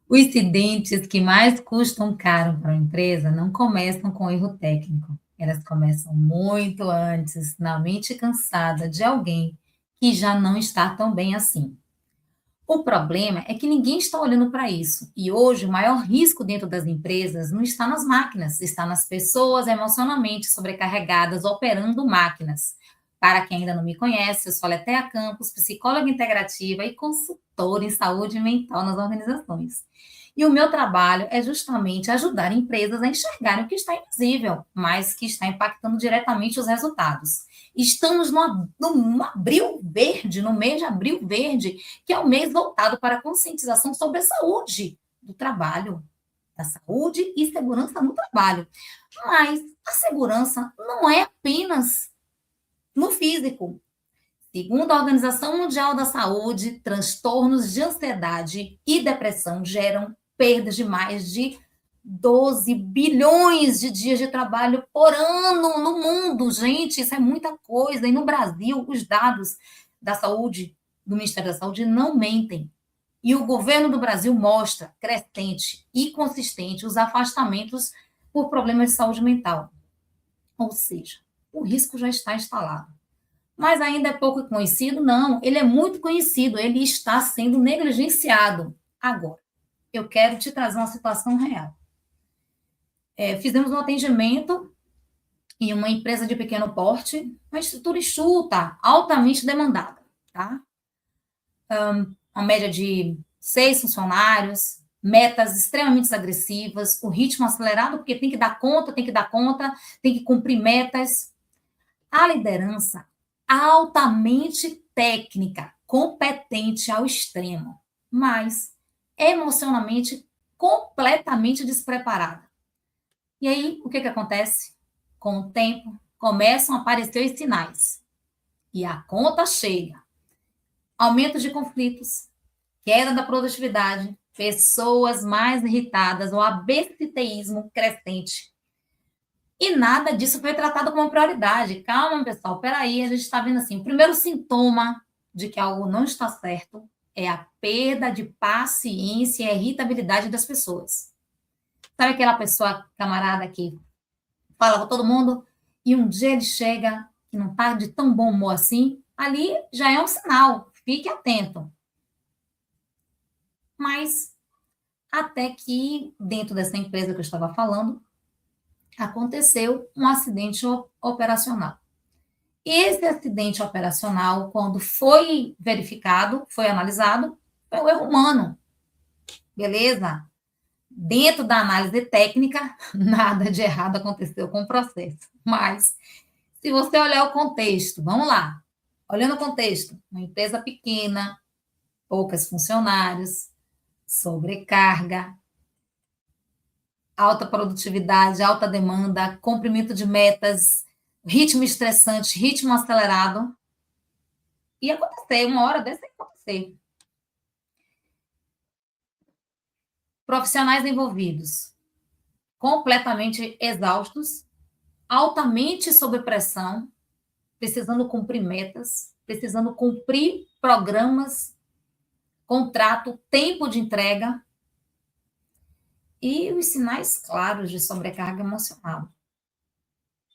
Os incidentes que mais custam caro para a empresa não começam com erro técnico. Elas começam muito antes, na mente cansada de alguém que já não está tão bem assim. O problema é que ninguém está olhando para isso. E hoje o maior risco dentro das empresas não está nas máquinas, está nas pessoas emocionalmente sobrecarregadas operando máquinas. Para quem ainda não me conhece, eu sou Letéia Campos, psicóloga integrativa e consultora em saúde mental nas organizações. E o meu trabalho é justamente ajudar empresas a enxergarem o que está invisível, mas que está impactando diretamente os resultados. Estamos no abril verde, no mês de abril verde, que é o mês voltado para a conscientização sobre a saúde do trabalho, da saúde e segurança no trabalho. Mas a segurança não é apenas no físico. Segundo a Organização Mundial da Saúde, transtornos de ansiedade e depressão geram perdas de mais de 12 bilhões de dias de trabalho por ano no mundo. Gente, isso é muita coisa. E no Brasil, os dados da saúde, do Ministério da Saúde, não mentem. E o governo do Brasil mostra crescente e consistente os afastamentos por problemas de saúde mental. Ou seja, o risco já está instalado. Mas ainda é pouco conhecido? Não, ele é muito conhecido, ele está sendo negligenciado. Agora, eu quero te trazer uma situação real. Fizemos um atendimento em uma empresa de pequeno porte, uma estrutura enxuta, altamente demandada, tá? Uma média de 6 funcionários, metas extremamente agressivas, o ritmo acelerado, porque tem que dar conta, tem que dar conta, tem que cumprir metas. A liderança altamente técnica, competente ao extremo, mas emocionalmente completamente despreparada. E aí, o que acontece? Com o tempo, começam a aparecer os sinais. E a conta chega. Aumento de conflitos, queda da produtividade, pessoas mais irritadas, o absenteísmo crescente. E nada disso foi tratado como prioridade. Calma, pessoal, peraí, a gente está vendo assim, o primeiro sintoma de que algo não está certo é a perda de paciência e a irritabilidade das pessoas. Sabe aquela pessoa, camarada, que fala com todo mundo e um dia ele chega e não está de tão bom humor assim? Ali já é um sinal, fique atento. Mas até que dentro dessa empresa que eu estava falando, aconteceu um acidente operacional. Esse acidente operacional, quando foi verificado, foi analisado, foi um erro humano, beleza? Dentro da análise técnica, nada de errado aconteceu com o processo. Mas, se você olhar o contexto, vamos lá. Olhando o contexto, uma empresa pequena, poucos funcionários, sobrecarga, alta produtividade, alta demanda, cumprimento de metas, ritmo estressante, ritmo acelerado. Ia acontecer, uma hora dessa ia acontecer. Profissionais envolvidos, completamente exaustos, altamente sob pressão, precisando cumprir metas, precisando cumprir programas, contrato, tempo de entrega e os sinais claros de sobrecarga emocional,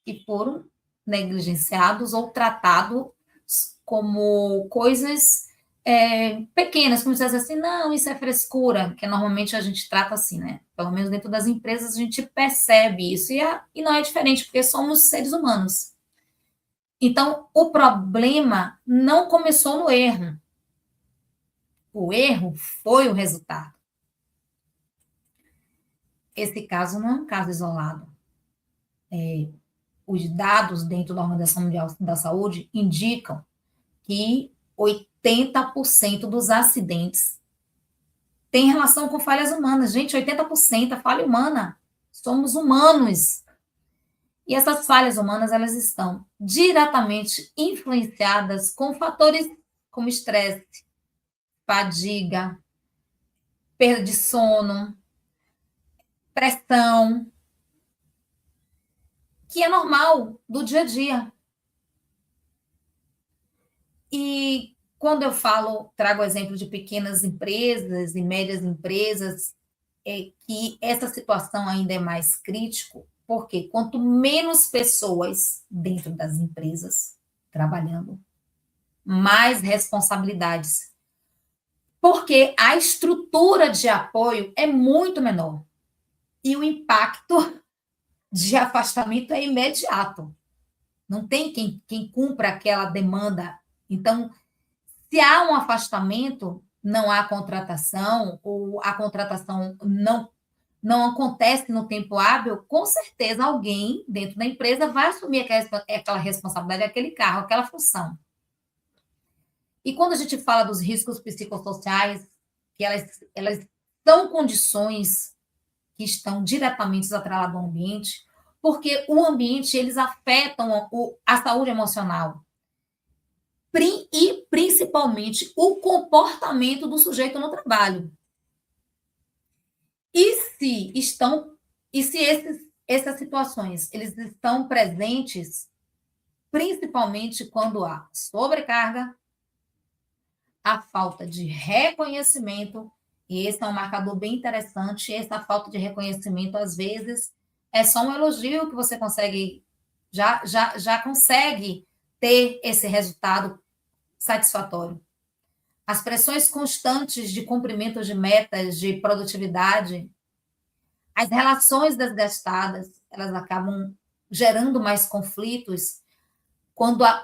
que foram negligenciados ou tratados como coisas pequenas, como se fosse assim, não, isso é frescura, que normalmente a gente trata assim, né? Pelo menos dentro das empresas a gente percebe isso, e não é diferente, porque somos seres humanos. Então, o problema não começou no erro. O erro foi o resultado. Esse caso não é um caso isolado. Os dados dentro da Organização Mundial da Saúde indicam que 80% dos acidentes têm relação com falhas humanas. Gente, 80% é falha humana. Somos humanos. E essas falhas humanas, elas estão diretamente influenciadas com fatores como estresse, fadiga, perda de sono, pressão, que é normal do dia a dia. E quando eu falo, trago exemplo de pequenas empresas e médias empresas, que essa situação ainda é mais crítico, porque quanto menos pessoas dentro das empresas trabalhando, mais responsabilidades. Porque a estrutura de apoio é muito menor. E o impacto de afastamento é imediato. Não tem quem cumpra aquela demanda. Então, se há um afastamento, não há contratação, ou a contratação não acontece no tempo hábil, com certeza alguém dentro da empresa vai assumir aquela responsabilidade, aquele cargo, aquela função. E quando a gente fala dos riscos psicossociais, que elas são condições que estão diretamente atreladas ao ambiente, porque o ambiente, eles afetam a saúde emocional e principalmente o comportamento do sujeito no trabalho. E se estão, e se essas situações eles estão presentes, principalmente quando há sobrecarga, a falta de reconhecimento, e esse é um marcador bem interessante, essa falta de reconhecimento, às vezes, é só um elogio que você consegue, já consegue ter esse resultado satisfatório. As pressões constantes de cumprimento de metas de produtividade, as relações desgastadas, elas acabam gerando mais conflitos,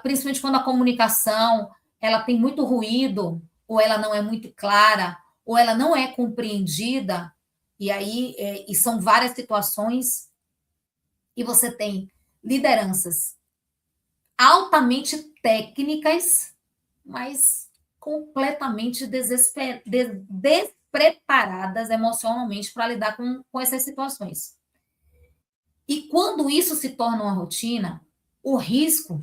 principalmente quando a comunicação ela tem muito ruído, ou ela não é muito clara, ou ela não é compreendida, e aí e são várias situações, e você tem lideranças altamente técnicas, mas completamente despreparadas emocionalmente para lidar com essas situações. E quando isso se torna uma rotina, o risco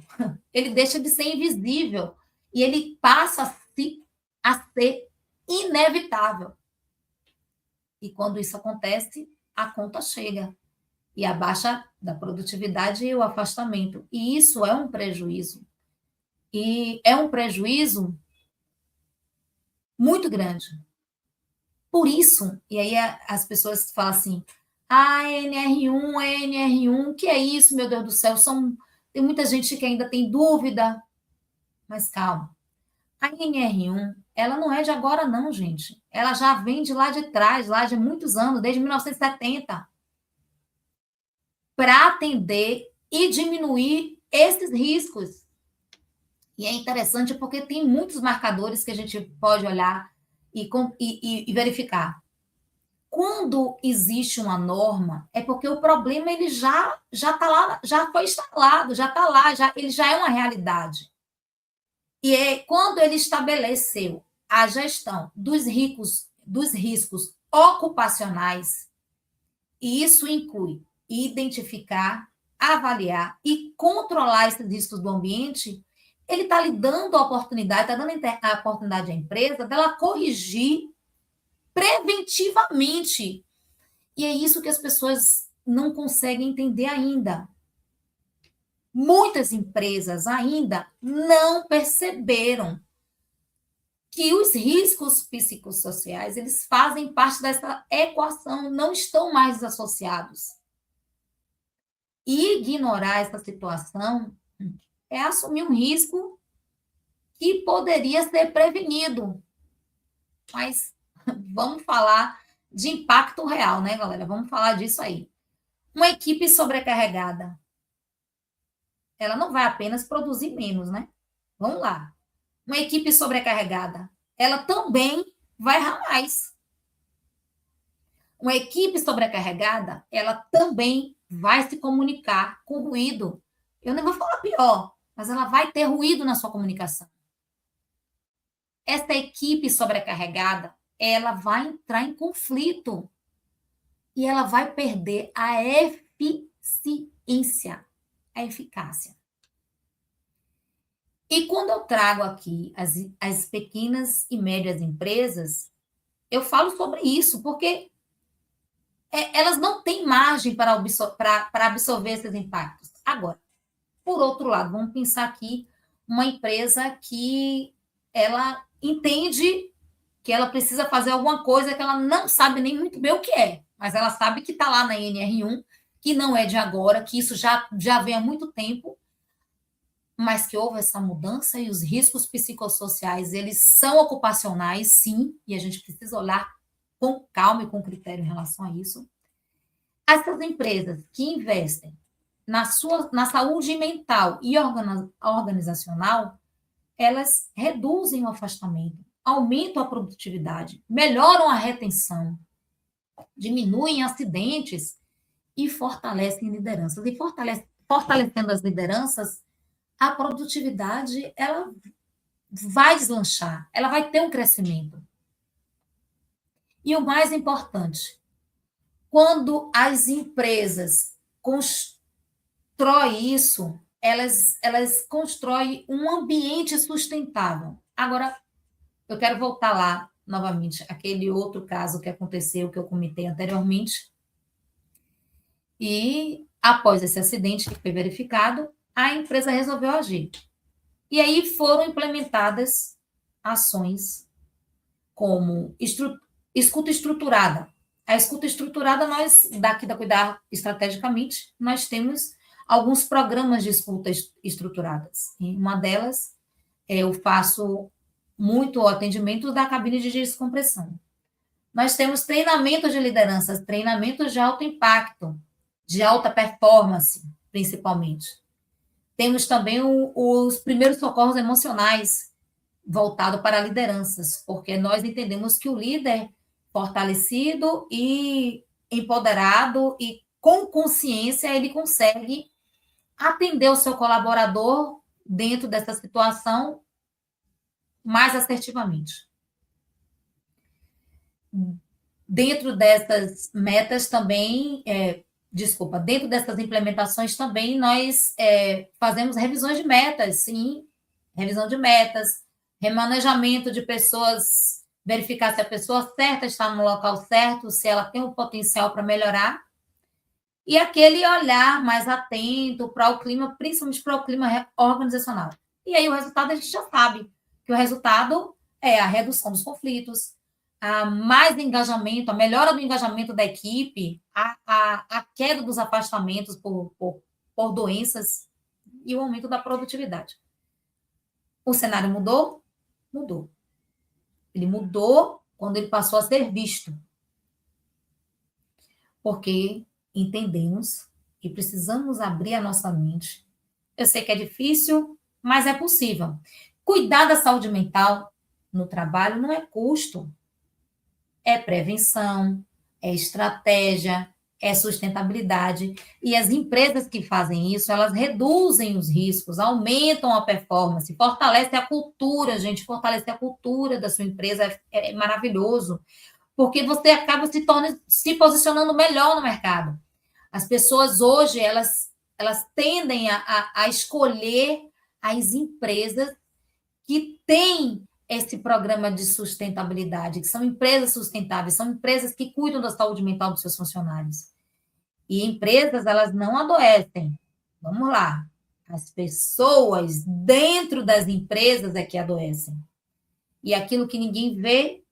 ele deixa de ser invisível e ele passa a ser inevitável. E quando isso acontece, a conta chega. E a baixa da produtividade e o afastamento. E isso é um prejuízo. E é um prejuízo muito grande. Por isso, e aí as pessoas falam assim, NR1, que é isso, meu Deus do céu? Tem muita gente que ainda tem dúvida, mas calma. A NR1, ela não é de agora não, gente. Ela já vem de lá de trás, lá de muitos anos, desde 1970, para atender e diminuir esses riscos. E é interessante porque tem muitos marcadores que a gente pode olhar e verificar. Quando existe uma norma, é porque o problema ele já está lá, já foi instalado, já está lá, ele já é uma realidade. E é quando ele estabeleceu a gestão dos riscos ocupacionais, e isso inclui identificar, avaliar e controlar esses riscos do ambiente, ele está lhe dando a oportunidade, está dando a oportunidade à empresa dela corrigir preventivamente. E é isso que as pessoas não conseguem entender ainda. Muitas empresas ainda não perceberam que os riscos psicossociais, eles fazem parte dessa equação, não estão mais associados. E ignorar essa situação é assumir um risco que poderia ser prevenido. Mas vamos falar de impacto real, né, galera? Vamos falar disso aí. Uma equipe sobrecarregada, ela não vai apenas produzir menos, né? Vamos lá. Uma equipe sobrecarregada, ela também vai errar mais. Uma equipe sobrecarregada, ela também vai se comunicar com ruído. Eu não vou falar pior, mas ela vai ter ruído na sua comunicação. Essa equipe sobrecarregada, ela vai entrar em conflito e ela vai perder a eficiência, a eficácia. E quando eu trago aqui as pequenas e médias empresas, eu falo sobre isso, porque elas não têm margem para absorver esses impactos. Agora, por outro lado, vamos pensar aqui uma empresa que ela entende que ela precisa fazer alguma coisa que ela não sabe nem muito bem o que é, mas ela sabe que está lá na NR1, que não é de agora, que isso já vem há muito tempo, mas que houve essa mudança e os riscos psicossociais, eles são ocupacionais, sim, e a gente precisa olhar com calma e com critério em relação a isso. Essas empresas que investem na saúde mental e organizacional, elas reduzem o afastamento, aumentam a produtividade, melhoram a retenção, diminuem acidentes e fortalecem lideranças. E fortalecendo as lideranças, a produtividade ela vai deslanchar, ela vai ter um crescimento. E o mais importante, quando as empresas constroem isso, elas constroem um ambiente sustentável. Agora, eu quero voltar lá novamente, aquele outro caso que aconteceu, que eu comentei anteriormente, e após esse acidente que foi verificado, a empresa resolveu agir. E aí foram implementadas ações como escuta estruturada. A escuta estruturada, nós, daqui da Cuidar Estrategicamente, nós temos alguns programas de escuta estruturadas. E uma delas, eu faço muito o atendimento da cabine de descompressão. Nós temos treinamentos de lideranças, treinamentos de alto impacto, de alta performance, principalmente. Temos também os primeiros socorros emocionais, voltado para lideranças, porque nós entendemos que o líder fortalecido e empoderado e com consciência, ele consegue atender o seu colaborador dentro dessa situação mais assertivamente. Dentro dessas metas também, dentro dessas implementações também nós fazemos revisões de metas, sim, revisão de metas, remanejamento de pessoas, verificar se a pessoa certa está no local certo, se ela tem o potencial para melhorar, e aquele olhar mais atento para o clima, principalmente para o clima organizacional. E aí o resultado a gente já sabe, que o resultado é a redução dos conflitos, a mais engajamento, a melhora do engajamento da equipe, a queda dos afastamentos por doenças e o aumento da produtividade. O cenário mudou? Mudou. Ele mudou quando ele passou a ser visto. Porque entendemos que precisamos abrir a nossa mente. Eu sei que é difícil, mas é possível. Cuidar da saúde mental no trabalho não é custo, é prevenção, é estratégia, é sustentabilidade. E as empresas que fazem isso, elas reduzem os riscos, aumentam a performance, fortalecem a cultura, gente. Fortalecer a cultura da sua empresa é maravilhoso, porque você acaba se posicionando melhor no mercado. As pessoas hoje, elas tendem a escolher as empresas que têm esse programa de sustentabilidade, que são empresas sustentáveis, são empresas que cuidam da saúde mental dos seus funcionários. E empresas, elas não adoecem. Vamos lá. As pessoas dentro das empresas é que adoecem. E aquilo que ninguém vê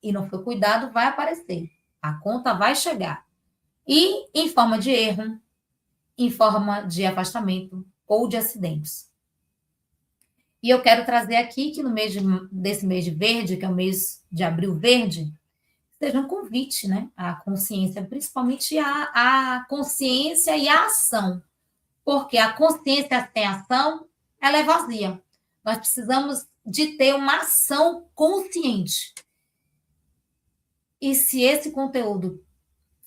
e não foi cuidado vai aparecer. A conta vai chegar. E em forma de erro, em forma de afastamento ou de acidentes. E eu quero trazer aqui que desse mês de verde, que é o mês de abril verde, seja um convite, né, à consciência, principalmente à consciência e à ação. Porque a consciência sem ação, ela é vazia. Nós precisamos de ter uma ação consciente. E se esse conteúdo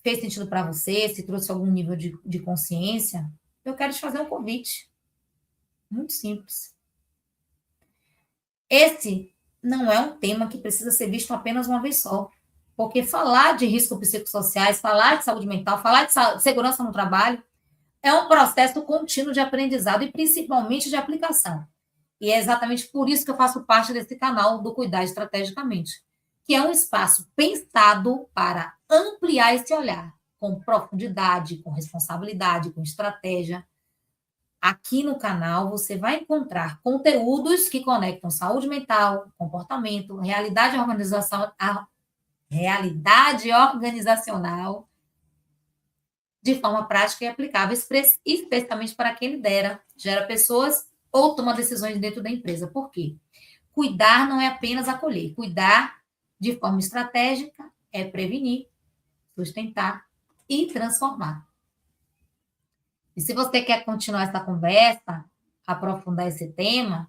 fez sentido para você, se trouxe algum nível de consciência, eu quero te fazer um convite. Muito simples. Esse não é um tema que precisa ser visto apenas uma vez só. Porque falar de riscos psicossociais, falar de saúde mental, falar de segurança no trabalho, é um processo contínuo de aprendizado e principalmente de aplicação. E é exatamente por isso que eu faço parte desse canal do Cuidar Estrategicamente, que é um espaço pensado para ampliar esse olhar, com profundidade, com responsabilidade, com estratégia, Aqui no canal você vai encontrar conteúdos que conectam saúde mental, comportamento, realidade organizacional de forma prática e aplicável, especialmente para quem lidera, gera pessoas ou toma decisões dentro da empresa. Por quê? Cuidar não é apenas acolher. Cuidar de forma estratégica é prevenir, sustentar e transformar. E se você quer continuar essa conversa, aprofundar esse tema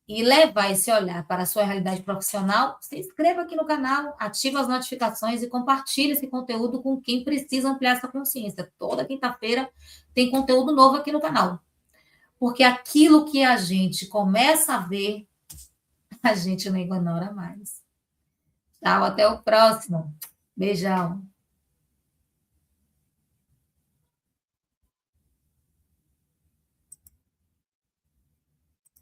e levar esse olhar para a sua realidade profissional, se inscreva aqui no canal, ative as notificações e compartilhe esse conteúdo com quem precisa ampliar essa consciência. Toda quinta-feira tem conteúdo novo aqui no canal. Porque aquilo que a gente começa a ver, a gente não ignora mais. Tchau, até o próximo. Beijão.